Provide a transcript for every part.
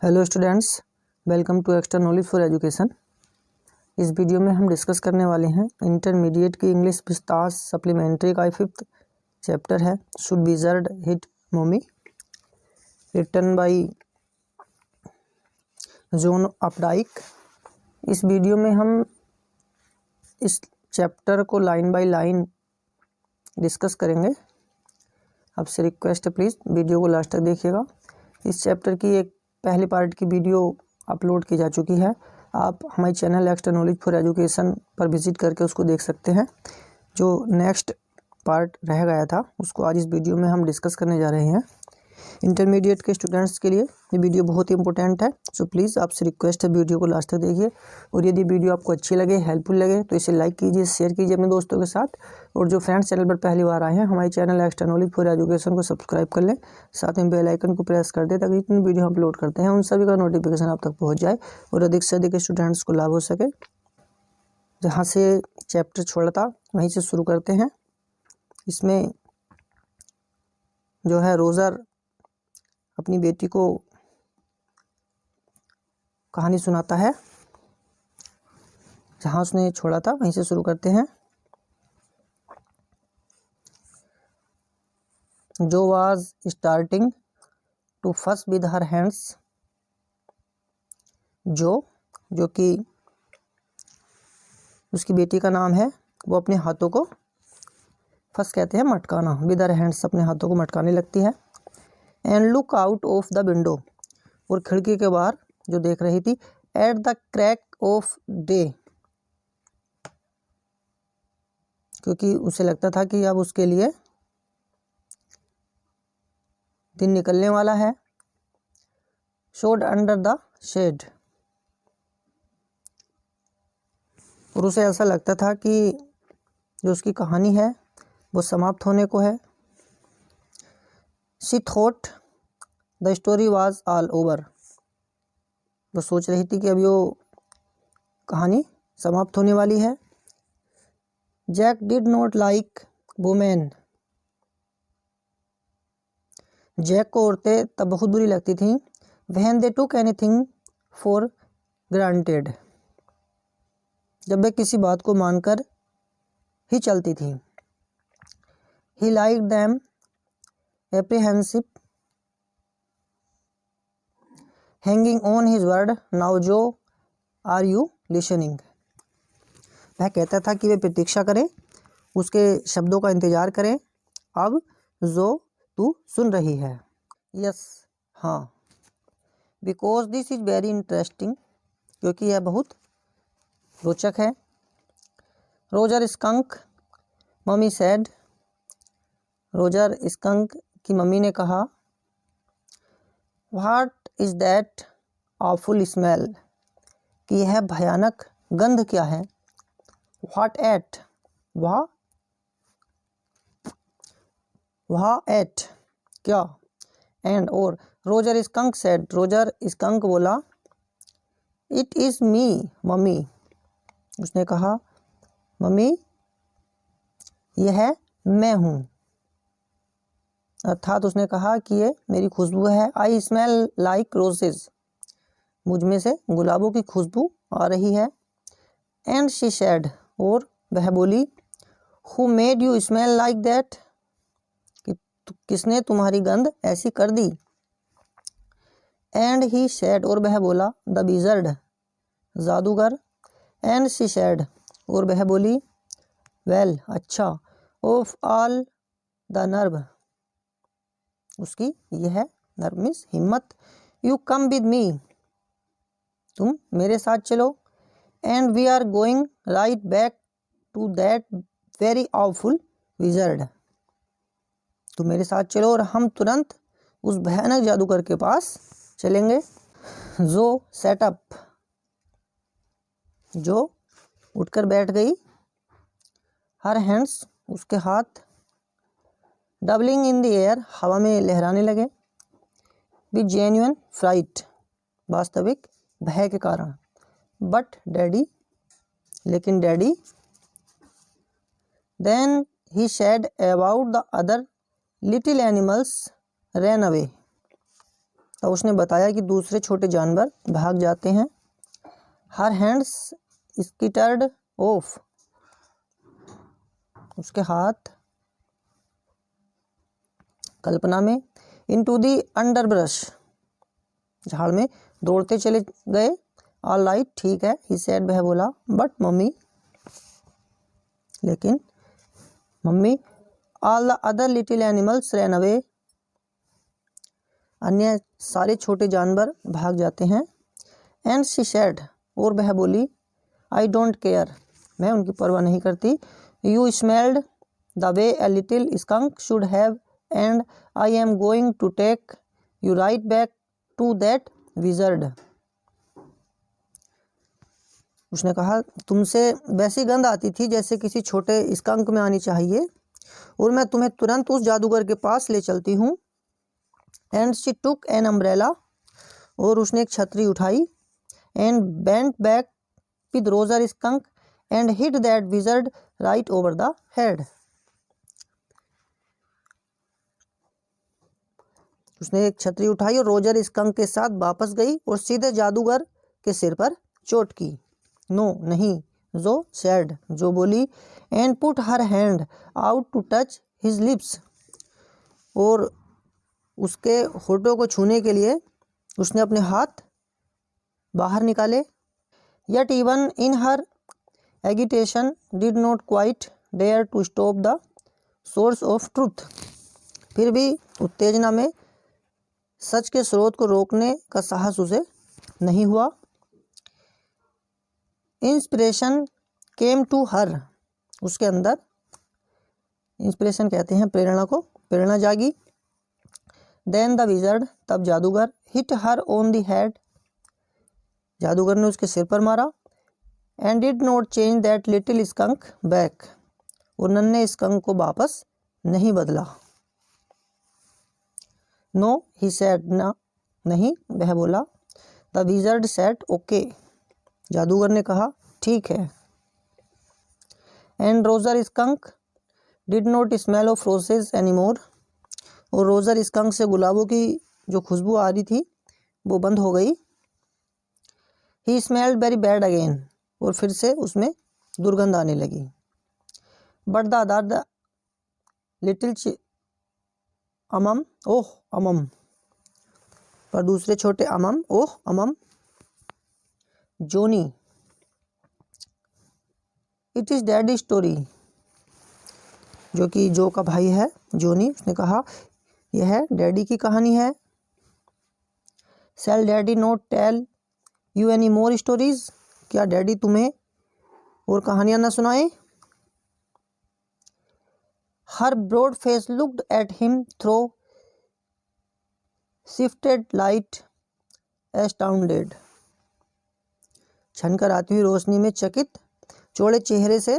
Hello students, welcome to Extra Knowledge for Education. इस video में हम डिस्कस करने वाले हैं इंटरमीडिएट की इंग्लिश विस्तार सप्लीमेंट्री का 5th चैप्टर है should wizard hit mommy, written by John Updike. इस वीडियो में हम इस चैप्टर को लाइन बाय लाइन डिस्कस करेंगे। आपसे रिक्वेस्ट है प्लीज़ वीडियो को लास्ट तक देखिएगा। इस चैप्टर की एक पहली पार्ट की वीडियो अपलोड की जा चुकी है, आप हमारे channel extra Knowledge for education पर विजिट करके उसको देख सकते हैं। जो नेक्स्ट पार्ट रह गया था उसको आज इस वीडियो में हम डिस्कस करने जा रहे हैं। इंटरमीडिएट के स्टूडेंट्स के लिए ये वीडियो बहुत ही इंपॉर्टेंट है, सो प्लीज़ आपसे रिक्वेस्ट है वीडियो को लास्ट तक देखिए। और यदि वीडियो आपको अच्छी लगे, हेल्पफुल लगे तो इसे लाइक कीजिए, शेयर कीजिए अपने दोस्तों के साथ। और जो फ्रेंड्स चैनल पर पहली बार आए हैं, हमारे channel extra Knowledge for education को सब्सक्राइब कर लें, साथ में बेल आइकन को प्रेस कर दें ताकि जितनी वीडियो हम अपलोड करते हैं उन सभी का नोटिफिकेशन आप तक पहुँच जाए और अधिक से अधिक स्टूडेंट्स को लाभ हो सके। जहाँ से चैप्टर छोड़ा था वहीं से शुरू करते हैं। इसमें जो है रोज़र अपनी बेटी को कहानी सुनाता है, जहाँ उसने छोड़ा था वहीं से शुरू करते हैं। जो वाज स्टार्टिंग टू फस विद हर हैंड्स, जो कि उसकी बेटी का नाम है, वो अपने हाथों को फस कहते हैं मटकाना, विद हर हैंड्स अपने हाथों को मटकाने लगती है। And look out of the window, और खिड़की के बाहर जो देख रही थी। At the crack of day, क्योंकि उसे लगता था कि अब उसके लिए दिन निकलने वाला है। शोड अंडर द शेड, और उसे ऐसा लगता था कि जो उसकी कहानी है वो समाप्त होने को है। She thought the story was all over, वो सोच रही थी कि अब वो कहानी समाप्त होने वाली है। Jack did not like women, Jack को औरतें तब बहुत बुरी लगती थीं। When they took anything for granted, जब वे किसी बात को मानकर ही चलती थी। He like them apprehensive hanging on his word, now Jo are you listening. वह कहता था कि वे प्रतीक्षा करें, उसके शब्दों का इंतजार करें, अब जो तू सुन रही है। यस, हाँ। Because this is very interesting, क्योंकि यह बहुत रोचक है। Roger skunk mummy sad, Roger skunk की मम्मी ने कहा। What is that awful smell, कि यह भयानक गंध क्या है। व्हाट एट, वह एट क्या। एंड और Roger skunk said, Roger skunk बोला। इट इज़ मी मम्मी, उसने कहा मम्मी यह मैं हूँ, अर्थात उसने कहा कि ये मेरी खुशबू है। आई स्मेल लाइक रोजेज, मुझ में से गुलाबों की खुशबू आ रही है। एंड शी सेड, और वह बोली। Who made you smell like that, किसने तुम्हारी गंध ऐसी कर दी। एंड ही सेड, और वह बोला। द विजर्ड, जादूगर। एंड शी सेड, और वह बोली। वेल, अच्छा। ऑफ ऑल द नर्व, उसकी यह नर्व मीन्स हिम्मत। यू कम विद मी, तुम मेरे साथ चलो। And we are going right back to that very awful wizard, तुम मेरे साथ चलो और हम तुरंत उस भयानक जादूगर के पास चलेंगे। जो सेटअप, जो उठकर बैठ गई। हर हैंड्स, उसके हाथ। डबलिंग इन द एयर, हवा में लहराने लगे। विद जेन्युइन फ्राइट, वास्तविक भय के कारण। बट डैडी, लेकिन daddy. Then he said about the other little animals ran away, तो उसने बताया कि दूसरे छोटे जानवर भाग जाते हैं। हर हैंड्स स्किटर्ड ऑफ, उसके हाथ कल्पना में, इनटू दी अंडरब्रश, झाड़ में दौड़ते चले गए। ऑल राइट, ठीक है, ही सेड, वह बोला। बट मम्मी, लेकिन mummy, all the other little animals ran away, अन्य सारे छोटे जानवर भाग जाते हैं। एंड शी सेड, और वह बोली, आई डोंट केयर, मैं उनकी परवाह नहीं करती। You smelled the way a little skunk should have and I am going to take you right back to that wizard. उसने कहा, तुमसे वैसी गंध आती थी जैसे किसी छोटे स्कंक में आनी चाहिए, और मैं तुम्हें तुरंत उस जादूगर के पास ले चलती हूँ। And she took an umbrella, और उसने एक छतरी उठाई। And bent back with Roger skunk and hit that wizard right over the head. उसने एक छतरी उठाई और रोजर स्कंक के साथ वापस गई और सीधे जादूगर के सिर पर चोट की। नो, नहीं, जो सेड, जो बोली। And put her hand out to touch his lips, और उसके होठों को छूने के लिए उसने अपने हाथ बाहर निकाले। Yet even in her agitation did not quite dare to stop the source of truth. फिर भी उत्तेजना में सच के स्रोत को रोकने का साहस उसे नहीं हुआ। इंस्पिरेशन केम टू हर, उसके अंदर, इंस्पिरेशन कहते हैं प्रेरणा को, प्रेरणा जागी। देन द विजर्ड, तब जादूगर, hit her on the head, जादूगर ने उसके सिर पर मारा। And did not change that little skunk back, और नन्हे स्कंक को वापस नहीं बदला। नो, ही सेड, ना, नहीं, वह बोला। द विजर्ड सेड, ओके, जादूगर ने कहा, ठीक है। And Roger skunk did not smell of roses anymore, और रोजर स्कंक से गुलाबों की जो खुशबू आ रही थी वो बंद हो गई। ही स्मेल्ड वेरी बैड अगेन, और फिर से उसमें दुर्गंध आने लगी। बट द अदर लिटिल अमम, ओह अमम, पर दूसरे छोटे अमम, ओह अमम, जोनी, इट इज डैडी स्टोरी, जो कि जो का भाई है जोनी, उसने कहा, यह डैडी की कहानी है। Shall daddy not tell you any more stories, क्या डैडी तुम्हें और कहानियां ना सुनाए। Her broad face looked at him through shifted light astounded, छनकर आती हुई रोशनी में चकित चौड़े चेहरे से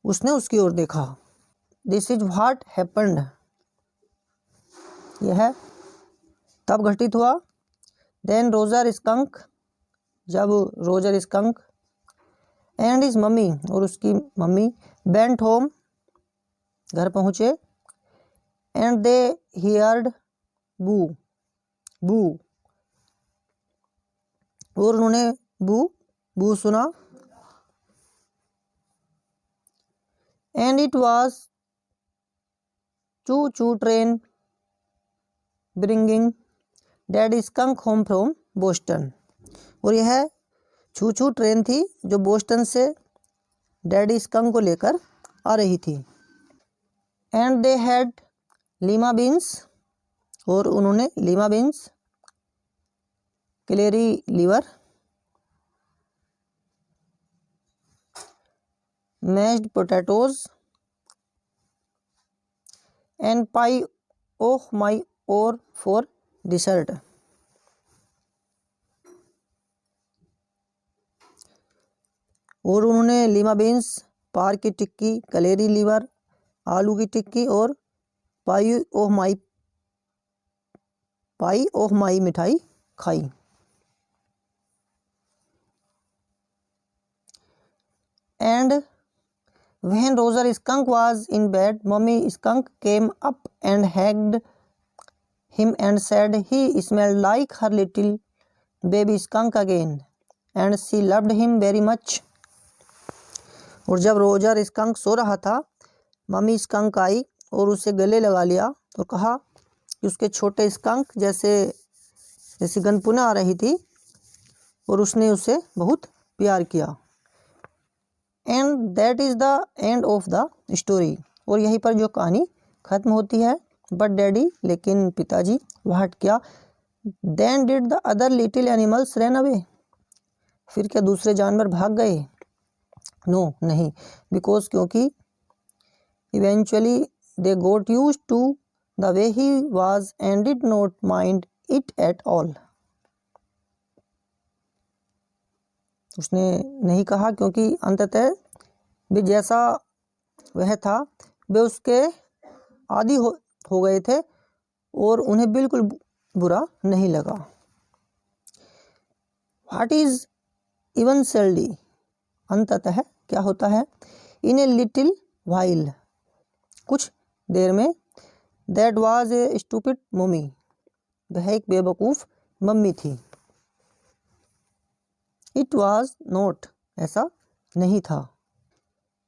उसने उसकी ओर देखा। दिस इज व्हाट हैपेंड, यह तब घटित हुआ। देन रोजर स्कंक, जब Roger skunk, and his mummy, और उसकी मम्मी, वेंट होम, घर पहुँचे। एंड दे हियर्ड बू, बू, और उन्होंने बू बू सुना। एंड इट वॉज चू चू train bringing daddy skunk home from Boston, और यह छू छू ट्रेन थी जो बोस्टन से डैडी स्कंक को लेकर आ रही थी। And they had lima beans, और उन्होंने lima beans, celery liver, mashed potatoes, and pie oh my और फॉर डिसर्ट, और उन्होंने लीमा बीन्स, पार की टिक्की, कलेरी लीवर, आलू की टिक्की, और पाई ओह माई मिठाई खाई। And when Roger Skunk was in bed, Mummy Skunk came up and hugged him and said he smelled like her little baby skunk again and she loved him very much. और जब Roger skunk सो रहा था, mummy skunk आई और उसे गले लगा लिया और कहा कि उसके छोटे स्कंक जैसी गंध पुनः आ रही थी और उसने उसे बहुत प्यार किया. And that is the end of the story. और यहीं पर जो कहानी ख़त्म होती है. बट डैडी, लेकिन पिताजी, व्हाट, क्या, then did the other little animals run away. फिर क्या दूसरे जानवर भाग गए? नो, नहीं. बिकॉज, क्योंकि eventually they got used to the way he was and did not mind it at all. उसने नहीं कहा क्योंकि अंततः भी जैसा वह था वे उसके आदी हो गए थे और उन्हें बिल्कुल बुरा नहीं लगा. व्हाट इज इवेंचुअली, अंततः क्या होता है. इन ए लिटिल वाइल, कुछ देर में. That was A stupid mummy, वह एक बेवकूफ़ मम्मी थी. इट वाज नॉट, ऐसा नहीं था.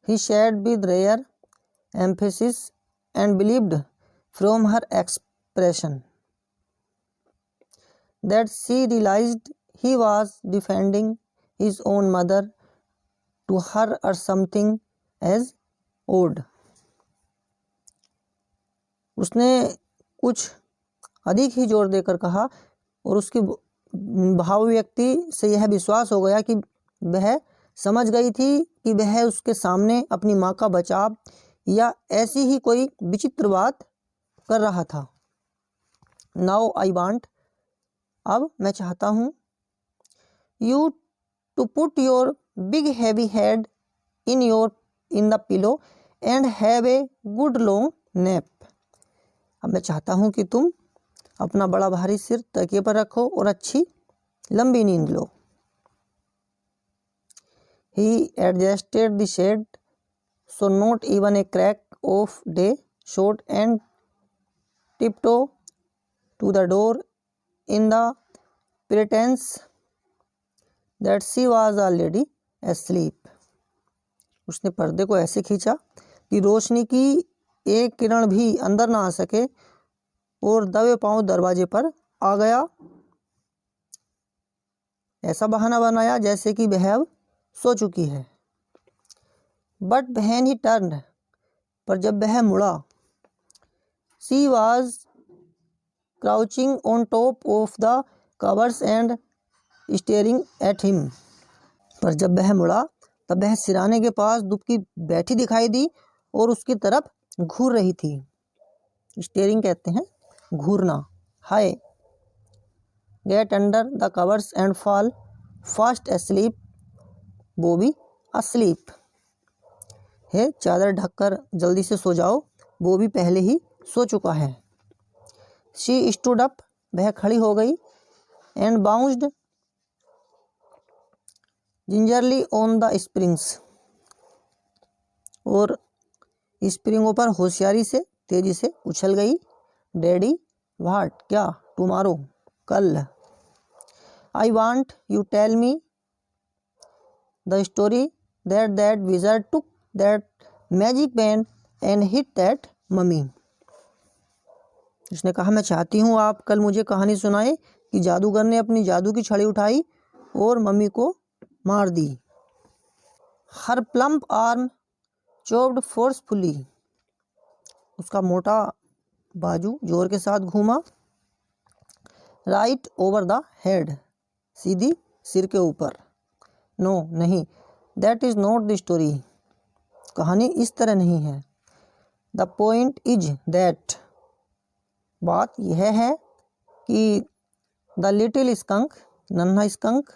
He shared with rare emphasis and believed from her expression that she realized he was defending his own mother to her or something as odd. उसने कुछ अधिक ही जोर देकर कहा और उसकी भाव व्यक्ति से यह विश्वास हो गया कि वह समझ गई थी कि वह उसके सामने अपनी माँ का बचाव या ऐसी ही कोई विचित्र बात कर रहा था. नाउ आई वांट, अब मैं चाहता हूँ. You to put your big heavy head in the pillow and have a good long nap. अब मैं चाहता हूँ कि तुम अपना बड़ा भारी सिर तकिए पर रखो और अच्छी लंबी नींद लो. He adjusted the shade so not even a crack of day showed and tiptoe to the door in the pretense that she was already asleep. उसने पर्दे को ऐसे खींचा कि रोशनी की एक किरण भी अंदर ना आ सके और दबे पांव दरवाजे पर आ गया. ऐसा बहाना बनाया जैसे कि वह अब सो चुकी है. बट when he turned, पर जब वह मुड़ा, she was crouching on top of the covers and staring at him. पर जब वह मुड़ा तब वह सिराने के पास दुबकी बैठी दिखाई दी और उसकी तरफ घूर रही थी. स्टेयरिंग कहते हैं घूरना. Hi, get under the covers and fall fast asleep. Bobby asleep है, चादर ढककर जल्दी से सो जाओ, वो भी पहले ही सो चुका है. शी स्टूड अप, वह खड़ी हो गई. And bounced gingerly on the springs, और स्प्रिंगों पर होशियारी से तेजी से उछल गई. डैडी, व्हाट, क्या, टुमारो, कल. I want you tell me the story that wizard took that magic band and hit that mummy. उसने कहा, मैं चाहती हूँ आप कल मुझे कहानी सुनाए कि जादूगर ने अपनी जादू की छड़ी उठाई और मम्मी को मार दी. हर प्लम्प आर्म चोप्ड फोर्सफुली, उसका मोटा बाजू जोर के साथ घूमा. राइट ओवर द हेड, सीधी सिर के ऊपर. नो, नहीं. That is not the story, कहानी इस तरह नहीं है. द पॉइंट इज दैट, बात यह है कि द लिटिल स्कंक, नन्हा skunk,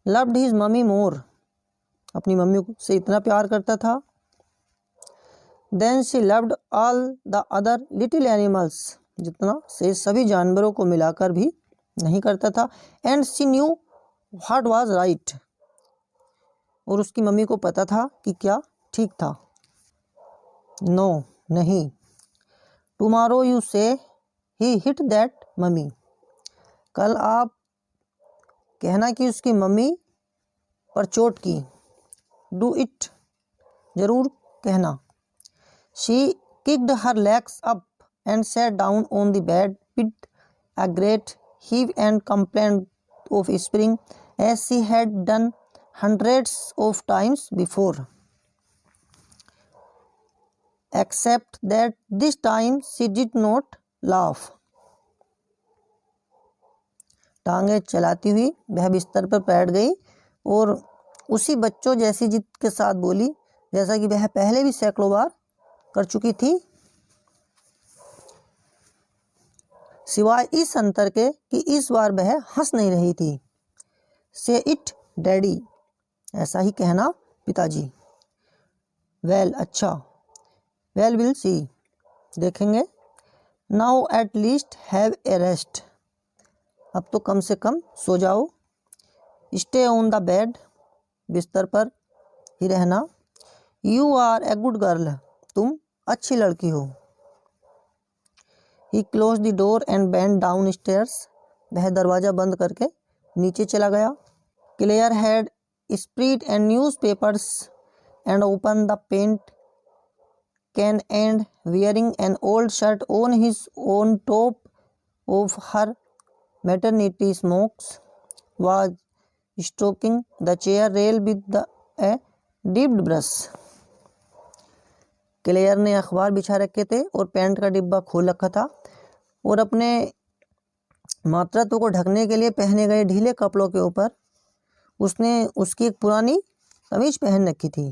loved his mommy more, अपनी मम्मी से इतना प्यार करता था. Then she loved all the other little animals, जितना से सभी जानवरों को मिलाकर भी नहीं करता था. And she knew what was right, और उसकी मम्मी को पता था कि क्या ठीक था. नो, नहीं. टुमारो यू से ही हिट दैट मम्मी। कल आप कहना कि उसकी मम्मी पर चोट की। डू इट, जरूर कहना। She kicked her legs up and sat down on the bed with a great heave and complaint of spring, as she had done hundreds of times before, except that this time she did not laugh. टांगे चलाती हुई वह बिस्तर पर बैठ गई और उसी बच्चों जैसी जिद के साथ बोली जैसा कि वह पहले भी सैकड़ों बार कर चुकी थी, सिवाय इस अंतर के कि इस बार वह हंस नहीं रही थी। से इट डैडी, ऐसा ही कहना पिताजी। वेल, अच्छा। वेल, विल सी, देखेंगे। Now at least have a rest, अब तो कम से कम सो जाओ। स्टे ऑन द बेड, बिस्तर पर ही रहना। You are a good girl, तुम अच्छी लड़की हो। He closed the door and went downstairs. वह दरवाज़ा बंद करके नीचे चला गया। Claire had spread and newspapers and opened the paint can and wearing an old shirt on his on top of her maternity smocks was stroking the chair rail with a dipped brush. Claire ने अखबार बिछा रखे थे और paint का डिब्बा खोल रखा था और अपने मातृत्व को ढकने के लिए पहने गए ढीले कपड़ों के ऊपर उसने उसकी एक पुरानी कमीज पहन रखी थी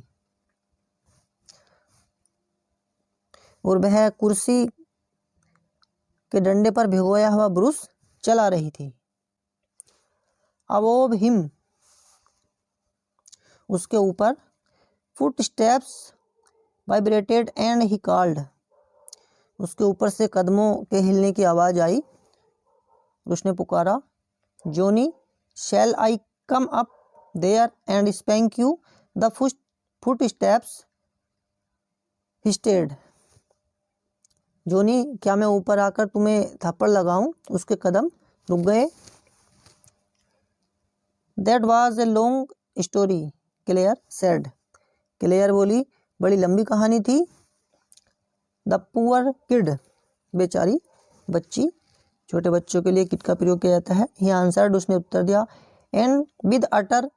और वह कुर्सी के डंडे पर भिगोया हुआ ब्रश चला रही थी। अबोव हिम, उसके ऊपर, foot steps vibrated and he called, उसके ऊपर से कदमों के हिलने की आवाज़ आई। उसने पुकारा, Joanie, shall I come up there and spank you? The footsteps hesitated, Joanie, क्या मैं ऊपर आकर तुम्हें थप्पड़ लगाऊं? उसके कदम रुक गए। That was a long story, Claire said, Claire बोली, बड़ी लंबी कहानी थी। द पुअर किड, बेचारी बच्ची, छोटे बच्चों के लिए किड का प्रयोग किया जाता है। ही आंसर्ड, उसने उत्तर दिया। And with utter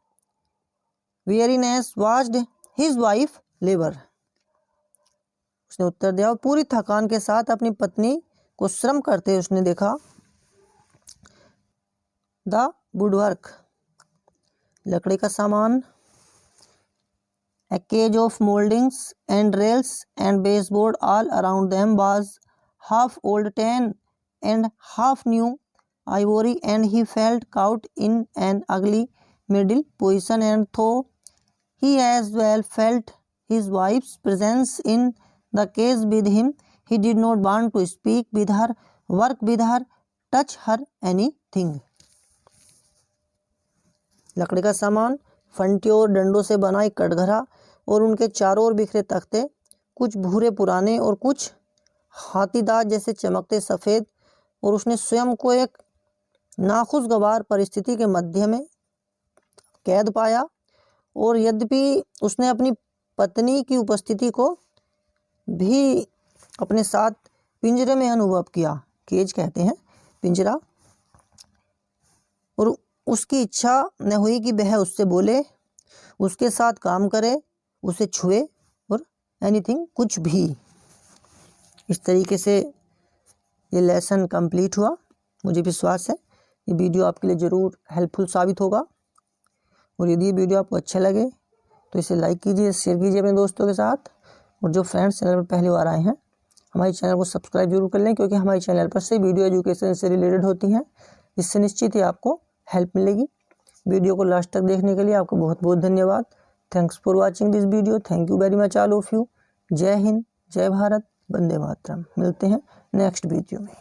weariness watched his wife labour, उसने उत्तर दिया और पूरी थकान के साथ अपनी पत्नी को श्रम करते उसने देखा। द वुडवर्क, लकड़ी का सामान। A cage of moldings and rails and baseboard all around them was half old tan and half new ivory, and he felt caught in an ugly middle position, and though he as well felt his wife's presence in the cage with him, he did not want to speak with her, work with her, touch her, anything. लकड़ी का सामान, फंटियों और डंडों से बना एक कटघरा और उनके चारों ओर बिखरे तख्ते, कुछ भूरे पुराने और कुछ हाथीदांत जैसे चमकते सफ़ेद, और उसने स्वयं को एक नाखुशगवार परिस्थिति के मध्य में कैद पाया। और यद्यपि उसने अपनी पत्नी की उपस्थिति को भी अपने साथ पिंजरे में अनुभव किया, केज कहते हैं पिंजरा, और उसकी इच्छा न हुई कि वह उससे बोले, उसके साथ काम करे, उसे छुए और एनीथिंग, कुछ भी। इस तरीके से ये लेसन कंप्लीट हुआ। मुझे विश्वास है ये वीडियो आपके लिए ज़रूर हेल्पफुल साबित होगा। और यदि ये वीडियो आपको अच्छा लगे तो इसे लाइक कीजिए, शेयर कीजिए अपने दोस्तों के साथ, और जो फ्रेंड्स चैनल पर पहली बार आए हैं हमारे चैनल को सब्सक्राइब जरूर कर लें, क्योंकि हमारे चैनल पर से वीडियो एजुकेशन से रिलेटेड होती हैं। इससे निश्चित ही आपको हेल्प मिलेगी। वीडियो को लास्ट तक देखने के लिए आपको बहुत बहुत धन्यवाद। Thanks for watching this video. Thank you very much all of you. जय हिंद, जय भारत, वंदे मातरम। मिलते हैं नेक्स्ट वीडियो में।